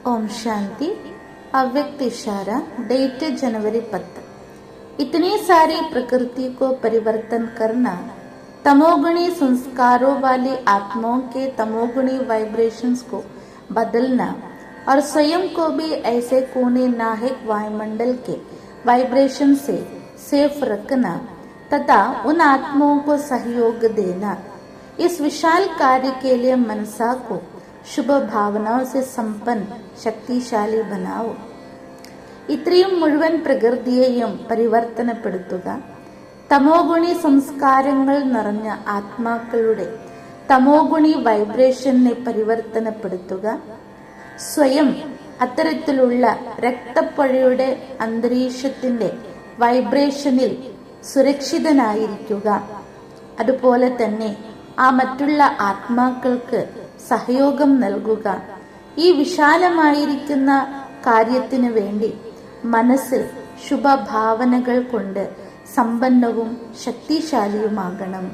ओम शांति। अव्यक्त इशारा, डेट जनवरी 10। इतनी सारी प्रकृति को परिवर्तन करना, तमोगुणी संस्कारों वाली आत्माओं के तमोगुणी वाइब्रेशंस को बदलना और स्वयं को भी ऐसे कोने नाहिक वायुमंडल के वाइब्रेशन से सेफ रखना तथा उन आत्माओं को सहयोग देना, इस विशाल कार्य के लिए मनसा को शुभ भावनाओं से संपन्न ശക്തിശാലി बनाओ. ഇത്രയും മുഴുവൻ പ്രകൃതിയെയും പരിവർത്തനപ്പെടുത്തുക, തമോഗുണി സംസ്കാരങ്ങൾ നിറഞ്ഞ ആത്മാക്കളുടെ തമോഗുണി വൈബ്രേഷനെ പരിവർത്തനപ്പെടുത്തുക, സ്വയം അത്തരത്തിലുള്ള രക്തപ്പുഴയുടെ അന്തരീക്ഷത്തിന്റെ വൈബ്രേഷനിൽ സുരക്ഷിതനായിരിക്കുക. അതുപോലെ തന്നെ ആ മറ്റുള്ള ആത്മാക്കൾക്ക് സഹയോഗം നൽകുക. ഈ വിശാലമായിരിക്കുന്ന കാര്യത്തിനു വേണ്ടി മനസ്സിൽ ശുഭഭാവനകൾ കൊണ്ട് സമ്പന്നവും ശക്തിശാലിയുമാകണം.